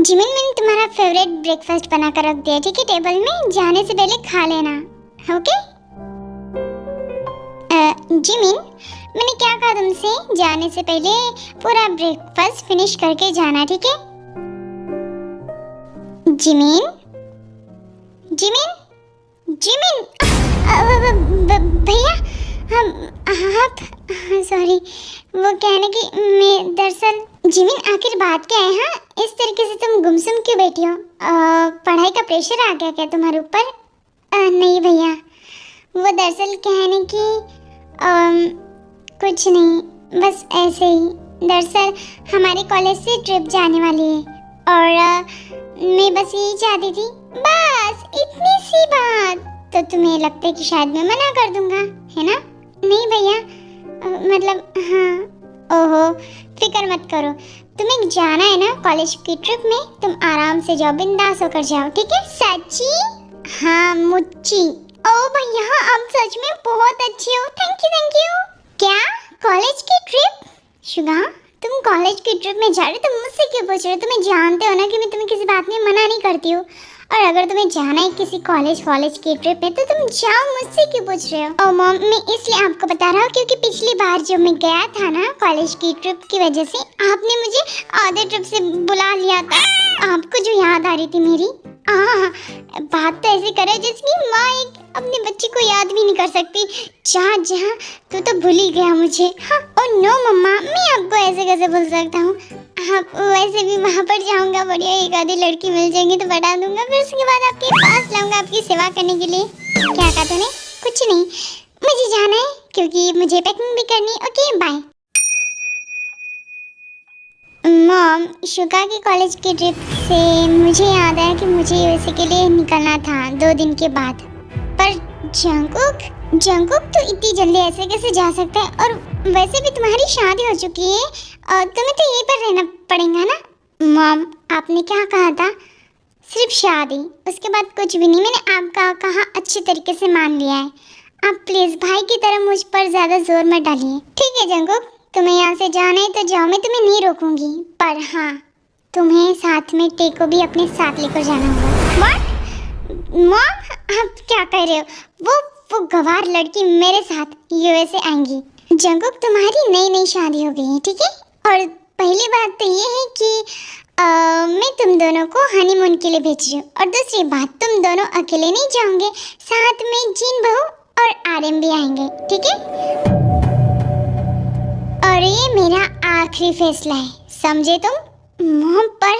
Jimin, मैंने तुम्हारा favourite breakfast बना कर रख दिया, ठीक है? टेबल में जाने से पहले खा लेना, ओके? जिमिन, मैंने क्या कहा तुमसे? जाने से पहले पूरा ब्रेकफास्ट फिनिश करके जाना, ठीक है? जिमिन, जिमिन, जिमिन, भैया, आप सॉरी, वो कहने की मैं दरअसल जिमिन, आखिर बात क्या है? हाँ, इस तरीके से तुम गुमसुम क्यों बैठी हो? पढ़ाई का प्रेशर आ गया क्या तुम्हारे ऊपर? नहीं भैया, वो दरअसल कहने की कुछ नहीं, बस ऐसे ही। दरअसल हमारे कॉलेज से ट्रिप जाने वाली है और मैं बस यही चाहती थी, बस इतनी सी बात। तो तुम्हें लगता है कि शायद मैं मना कर दूंगा, है ना? नहीं भैया, मतलब हाँ। ओहो, फिक्र मत करो, तुम्हें जाना है ना कॉलेज की ट्रिप में, तुम आराम से जाओ, बिंदास होकर जाओ, ठीक है? सच्ची? हाँ मुच्ची। ओ भैया, आप सच में बहुत अच्छे हो, थैंक यू। क्या कॉलेज की ट्रिप? शुगा, तुम कॉलेज की ट्रिप में जा रहे हो, तुम मुझसे क्यों पूछ रहे हो? तुम्हें जानते हो ना कि मैं तुम्हें किसी बात में मना नहीं करती हूँ, और अगर तुम्हें जाना है किसी कॉलेज की ट्रिप पे तो तुम जाओ, मुझसे क्यों पूछ रहे हो? ओ मॉम, मैं इसलिए आपको बता रहा हूँ क्योंकि पिछली बार जब मैं गया था ना कॉलेज की ट्रिप की वजह से, आपने मुझे आधे ट्रिप से बुला लिया था। आपको जो याद आ रही थी मेरी, बात तो ऐसे करे जिसकी माँ एक अपने बच्चे को याद भी नहीं कर सकती। जहाँ जहाँ तू तो भूल ही गया मुझे। हाँ, ओ नो मम्मा, मैं आपको ऐसे कैसे भूल सकता हूँ? आप वैसे भी वहाँ पर जाऊँगा, बढ़िया एक आधी लड़की मिल जाएंगी तो बता दूंगा, फिर उसके बाद आपके पास लाऊंगा आपकी सेवा करने के लिए। क्या कहा तूने? कुछ नहीं, मुझे जाना है क्योंकि मुझे पैकिंग भी करनी। Okay bye. मॉम, शुका की कॉलेज की ट्रिप से मुझे याद आया कि मुझे यूएसए के लिए निकलना था 2 दिन के बाद, पर जंकुक तो इतनी जल्दी ऐसे कैसे जा सकता है? और वैसे भी तुम्हारी शादी हो चुकी है और तुम्हें तो यहीं पर रहना पड़ेगा ना? मॉम, आपने क्या कहा था? सिर्फ शादी, उसके बाद कुछ भी नहीं। मैंने आपका कहा अच्छे तरीके से मान लिया है। आप प्लीज़ भाई की तरह मुझ पर ज़्यादा जोर मत डालिए, ठीक है जंकुक? तुम्हें यहाँ से जाना है तो जाओ, मैं तुम्हें नहीं रोकूंगी, पर हाँ, तुम्हें साथ में टे को भी अपने साथ लेकर जाना होगा। व्हाट? मॉम, आप क्या कह रहे हो? वो गवार लड़की मेरे साथ यूएसए आएंगी। जंकुक, तुम्हारी नई शादी हो गई है, ठीक है? और पहली बात तो ये है कि मैं तुम दोनों को हनीमून के लिए भेज रही हूँ, और दूसरी बात, तुम दोनों अकेले नहीं जाओगे, साथ में जीन बहू और आर्यन भी आएंगे, ठीक है? और ये मेरा आखिरी फैसला है, समझे तुम? मुंह पर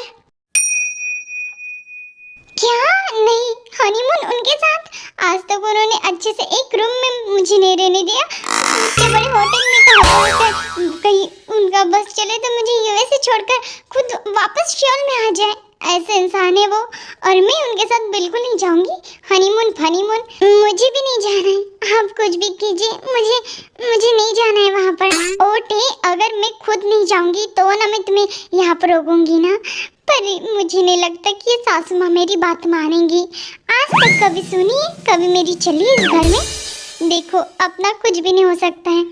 क्या? नहीं, हनीमून उनके साथ? आज तक उन्होंने अच्छे से एक रूम में मुझे नहीं रहने दिया, इतने बड़े होटल में कहा, कहीं उनका बस चले तो मुझे यूएसए छोड़कर खुद वापस शहर में आ जाए। ऐसे इंसान है वो, और मैं उनके साथ बिल्कुल नहीं जाऊंगी। हनीमून मुझे भी नहीं जाना है, आप कुछ भी कीजिए, मुझे नहीं जाना है वहाँ पर। ओटे, अगर मैं खुद नहीं जाऊंगी तो ना मैं तुम्हें यहाँ पर रोकूंगी ना, पर मुझे नहीं लगता कि ये सासू माँ मेरी बात मानेंगी। आज तक कभी सुनी है, कभी मेरी चली इस घर में? देखो, अपना कुछ भी नहीं हो सकता है।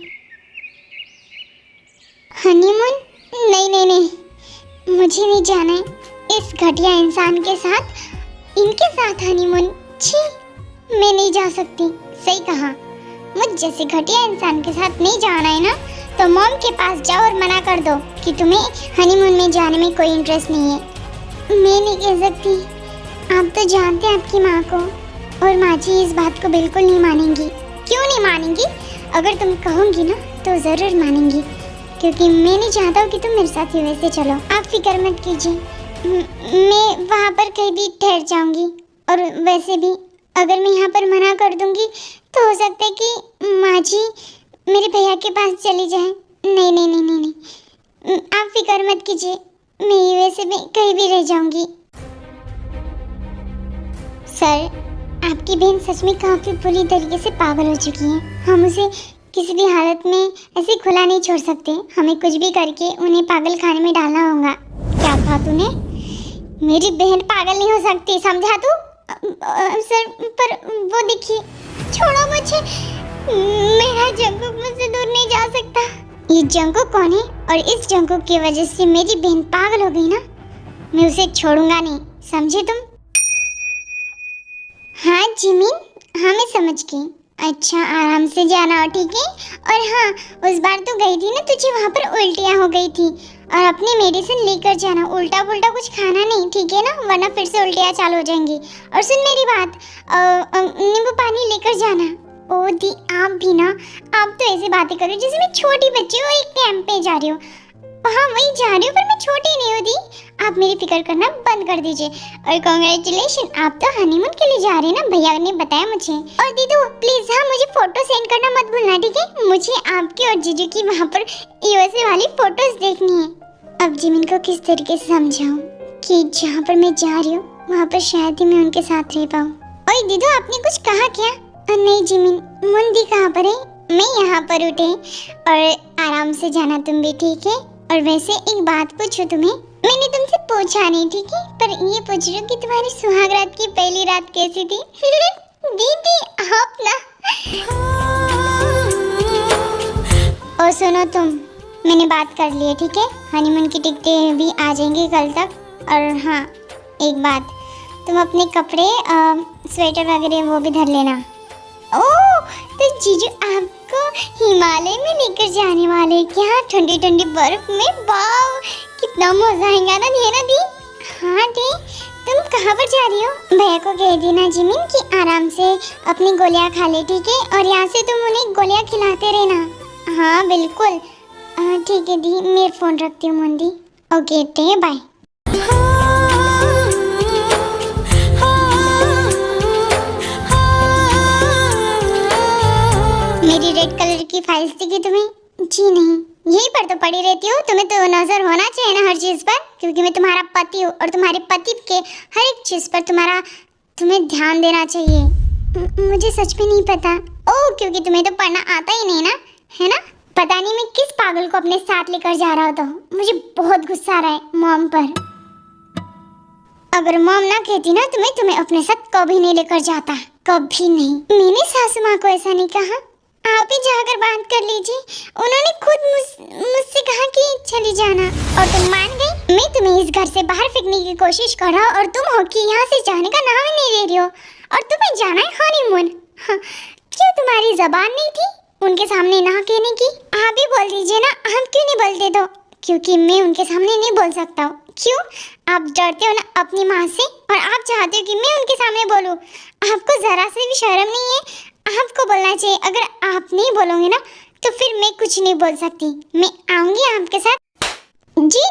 हनीमून? नहीं, मुझे नहीं जाना है इस घटिया इंसान के साथ, इनके साथ हनीमून। छी, मैं नहीं जा सकती। सही कहा, मुझ जैसे घटिया इंसान के साथ नहीं जाना है ना, तो मॉम के पास जाओ और मना कर दो कि तुम्हें हनीमून में जाने में कोई इंटरेस्ट नहीं है। मैं नहीं कह सकती, आप तो जानते हैं आपकी माँ को, और माँ जी इस बात को बिल्कुल नहीं मानेंगी। क्यों नहीं मानेंगी? अगर तुम कहोगी ना तो ज़रूर मानेंगी, क्योंकि मैं नहीं चाहता हूँ कि तुम मेरे साथ यूएसए चलो। आप फिक्र मत कीजिए, मैं वहाँ पर कहीं भी ठहर जाऊँगी, और वैसे भी अगर मैं यहाँ पर मना कर दूँगी तो हो सकता है कि माँ जी मेरे भैया के पास चली जाए। नहीं, आप फिक्र मत कीजिए, मैं यूएसए में कहीं भी रह जाऊँगी। सर, आपकी बहन सच में काफ़ी बुरी तरीके से पागल हो चुकी है। हम उसे किसी भी हालत में ऐसे खुला नहीं छोड़ सकते, हमें कुछ भी करके उन्हें पागल खाने में डालना होगा। क्या कहा तूने? मेरी बहन पागल नहीं हो सकती, समझा तू? सर, पर वो देखिए, छोड़ो मुझे, मेरा जंकुक मुझसे दूर नहीं जा सकता। ये जंकुक कौन है? और इस जंकुक की वजह से मेरी बहन पागल हो गई ना? मैं उसे छोड़ूंगा नहीं, समझे तुम? हाँ जिमिन, हाँ मैं समझ गई। अच्छा आराम से जाना, ठीक है? और हाँ, उस बार तो गई थी ना, तुझे वहाँ पर उल्टियाँ हो गई थी, और अपनी मेडिसिन लेकर जाना, उल्टा पुल्टा कुछ खाना नहीं, ठीक है ना? वरना फिर से उल्टियाँ चालू हो जाएंगी। और सुन मेरी बात, नींबू पानी लेकर जाना। ओ दी, आप भी ना, आप तो ऐसे बातें करो जैसे मैं छोटी बच्ची हूँ, एक कैंप पे जा रही हूँ। हाँ वही जा रही हूँ, पर मैं छोटी नहीं हूँ दी, आप मेरी फिक्र करना बंद कर दीजिए। और कांग्रेचुलेशन, आप तो हनीमून के लिए जा रहे हैं ना, भैया ने बताया मुझे। और दीदू प्लीज हाँ मुझे फोटो सेंड करना मत भूलना, ठीक है? मुझे आपकी और जीजू की वहाँ पर यूएसए वाली फोटोज देखनी है। अब जिमिन को किस तरीके से समझाऊं कि जहाँ पर मैं जा रही हूँ वहाँ पर शायद ही मैं उनके साथ रह पाऊँ। ओए दीदू, आपने कुछ कहा क्या? नहीं जिमिन, मुंदी कहाँ पर है? मैं यहाँ पर उठे, और आराम से जाना तुम भी, ठीक है? और वैसे एक बात पूछूं तुम्हें, मैंने तुमसे पूछा नहीं, ठीक है? पर ये पूछ रही हूँ कि तुम्हारी सुहाग रात की पहली रात कैसी थी? दीदी आप ना। और सुनो तुम, मैंने बात कर ली है, ठीक है? हनीमून की टिकटें भी आ जाएंगी कल तक। और हाँ एक बात, तुम अपने कपड़े स्वेटर वगैरह वो भी धर लेना। ओह तो जीजू आपको हिमालय में लेकर जाने वाले क्या? ठंडी ठंडी बर्फ में? वाह कितना मजा आएगा ना, दी है ना दी? हाँ दी, तुम कहाँ पर जा रही हो? भैया को कह देना जिमिन कि आराम से अपनी गोलियां खा ले, ठीक है? और यहाँ से तुम उन्हें गोलियां खिलाते रहना। हाँ बिल्कुल, ठीक है दी, मैं फोन रखती हूँ मुंदी। ओके टे बाय। मेरी रेड कलर की फाइल्स दिखी तुम्हें? जी नहीं, यहीं पर तो पड़ी रहती हो, तुम्हें तो नजर होना चाहिए ना हर चीज पर, क्योंकि मैं तुम्हारा पति हूँ और तुम्हारे पति के हर एक चीज पर तुम्हें ध्यान देना चाहिए। मुझे सच में नहीं पता। ओह क्योंकि तुम्हें तो पढ़ना आता ही नहीं ना, है ना? पता नहीं मैं किस पागल को अपने साथ लेकर जा रहा था। मुझे बहुत गुस्सा आ रहा है मॉम पर। अगर मॉम ना कहती ना तुम्हें अपने साथ कभी नहीं लेकर जाता, कभी नहीं। मैंने सासू माँ को ऐसा नहीं कहा, आप ही जाकर बात कर लीजिए। उन्होंने खुद मुझसे कहा कि चली जाना, और तुम मान गई। मैं तुम्हें इस घर से बाहर फेंकने की कोशिश कर रहा और तुम हो कि यहाँ से जाने का नाम ही नहीं ले रही हो, और तुम्हें जाना है हनीमून। हाँ, क्यों तुम्हारी जबान नहीं थी उनके सामने ना कहने की? आप ही बोल दीजिए ना, आप क्यों नहीं बोलते? तो क्योंकि मैं उनके सामने नहीं बोल सकता हूँ। क्यों? आप डरते हो ना अपनी माँ से, और आप चाहते हो कि मैं उनके सामने बोलूँ। आपको जरा से भी शर्म नहीं है? आपको बोलना चाहिए। अगर आप नहीं बोलोगे ना तो फिर मैं कुछ नहीं बोल सकती। मैं आऊंगी आपके साथ। जी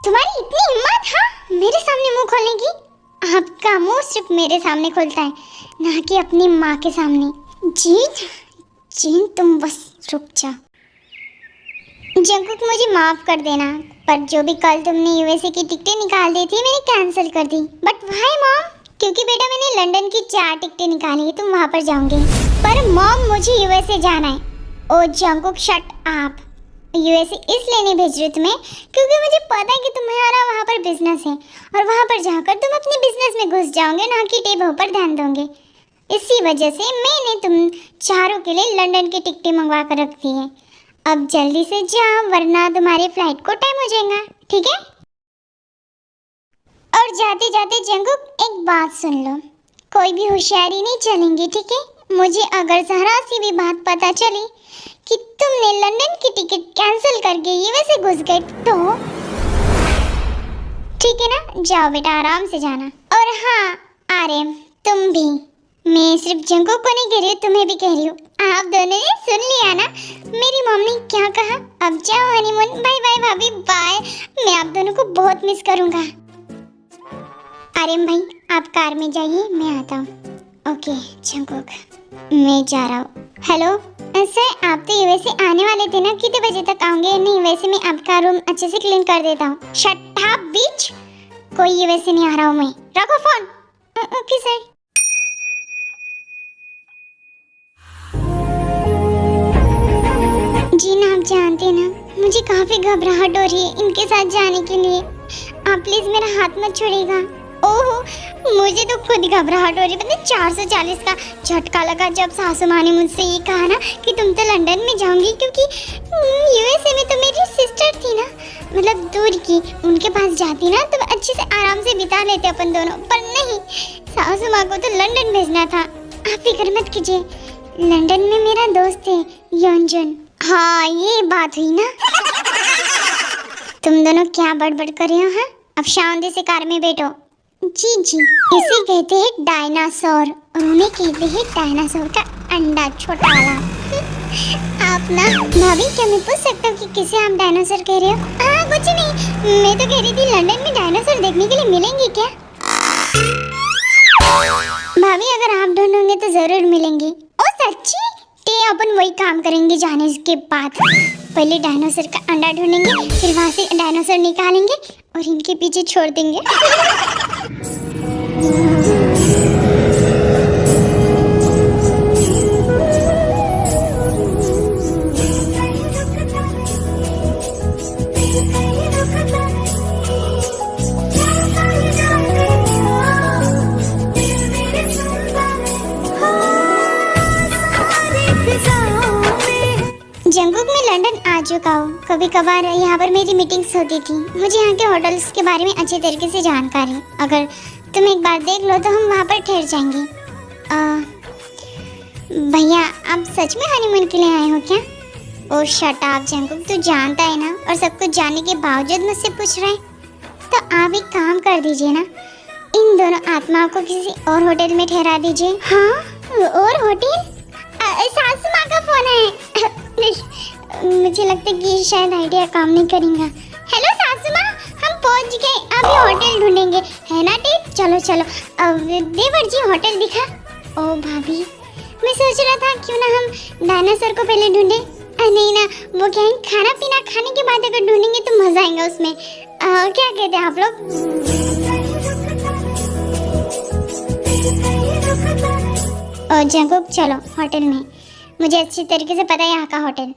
तुम्हारी इतनी हिम्मत? हाँ मेरे सामने मुंह खोलने की? आपका मुंह सिर्फ मेरे सामने खुलता है, ना कि अपनी माँ के सामने। जी तुम बस रुक जाओ। जंकुक मुझे माफ कर देना, पर जो भी कल तुमने यूएसए की टिकटें निकाल दी थी मैंने कैंसिल कर दी। But why mom? क्योंकि बेटा मैंने लंदन की 4 टिकटें निकाली है, तुम वहाँ पर जाओगे। पर मॉम मुझे यूएसए जाना है। ओ जंकुक शट अप, यूएसए इसलिए नहीं भेज रही तुम्हें क्योंकि मुझे पता है कि तुम्हारा वहाँ पर बिजनेस है, और वहाँ पर जाकर तुम अपने बिजनेस में घुस जाओगे, ना कि टेबल पर ध्यान दोगे। इसी वजह से मैंने तुम चारों के लिए लंदन की टिकटें मंगवा कर रख दी है। अब जल्दी से जाओ वरना तुम्हारी फ्लाइट को टाइम हो जाएगा, ठीक है? और जाते जाते जंकुक एक बात सुन लो, कोई भी होशियारी नहीं चलेंगी, ठीक है? मुझे अगर जरा सी भी बात पता चली कि तुमने लंदन की टिकट कैंसिल करके यूएसए घुस गए तो ठीक है ना? जाओ बेटा आराम से जाना। और हाँ आर्यन तुम भी, मैं सिर्फ जंकुक को नहीं कह रही हूँ, तुम्हें भी कह रही हूँ। आप दोनों ने सुन लिया ना मेरी मम्मी क्या कहा? अब जाओ हनीमून। बाय बाय भाभी बाय, मैं आप दोनों को बहुत मिस करूँगा। आर्यन भाई आप कार में जाइए, मैं आता हूँ। ओके जंकुक मैं जा रहा हूँ। हेलो सर, आप तो यूएसए आने वाले थे ना, कितने बजे तक आओगे? नहीं वैसे मैं आपका रूम अच्छे से क्लीन कर देता हूँ। शट अप बीच, कोई यूएसए नहीं आ रहा हूँ मैं। रखो फोन। Okay sir. जी ना आप जानते ना मुझे काफी घबराहट हो रही है इनके साथ जाने के लिए। आप प्लीज मेरा हाथ मत छोड़िएगा। ओह मुझे तो खुद घबराहट हो रही है। मतलब 440 का झटका लगा जब सासू माँ ने मुझसे ये कहा ना कि तुम तो लंदन में जाओगी, क्योंकि यूएसए में तो मेरी सिस्टर थी ना। मतलब दूर की। उनके पास जाती ना तो अच्छे से आराम से बिता लेते अपन दोनों, पर नहीं, सासू माँ को तो लंदन भेजना था। आप फिक्र मत कीजिए, लंदन में मेरा दोस्त है योंजन। हाँ ये बात हुई ना। तुम दोनों क्या बड़बड़ कर रहे हो? हाँ, अब शांति से कार में बैठो। जी जी, इसे कहते हैं डायनासोर, और उन्हें कहते हैं डायनासोर का अंडा, छोटा वाला। आप ना भाभी, क्या मैं पूछ सकता हूँ कि किसे आप डायनासोर कह रहे हो? हाँ कुछ नहीं, मैं तो कह रही थी लंदन में डायनासोर देखने के लिए मिलेंगे क्या? भाभी अगर आप ढूंढोगे तो जरूर मिलेंगे। ओ सच्ची? ते अपन वही काम करेंगे जाने के बाद। पहले डायनासोर का अंडा ढूंढेंगे, फिर वहाँ से डायनासोर निकालेंगे और इनके पीछे छोड़ देंगे। जंगकुक में लंदन आ चुका हूँ। कभी कभार यहाँ पर मेरी मीटिंग्स होती थी। मुझे यहाँ के होटल्स के बारे में अच्छे तरीके से जानकारी। अगर तुम एक बार देख लो तो हम वहाँ पर ठहर जाएंगे। भैया आप सच में हनीमून के लिए आए हो क्या? ओ शट अप जंगकुक, तू जानता है ना, और सब कुछ जानने के बावजूद मुझसे पूछ रहा है। तो आप एक काम कर दीजिए ना, इन दोनों आत्माओं को किसी और होटल में ठहरा दीजिए। हाँ और होटल? सासू माँ का फोन है। मुझे लगता है कि शायद आइडिया काम नहीं करेगा। हेलो सासू माँ, हम पहुँच गए, अभी होटल ढूंढेंगे, है ना टेप? चलो चलो। देवर जी होटल दिखा। ओ भाभी, मैं सोच रहा था क्यों ना हम डायनासोर को पहले ढूंढे। नहीं ना, वो क्या है, खाना पीना खाने के बाद अगर ढूंढेंगे तो मजा आएगा उसमें। क्या कहते हैं आप लोग? जंगकुक चलो होटल में, मुझे अच्छी तरीके से पता है यहाँ का होटल।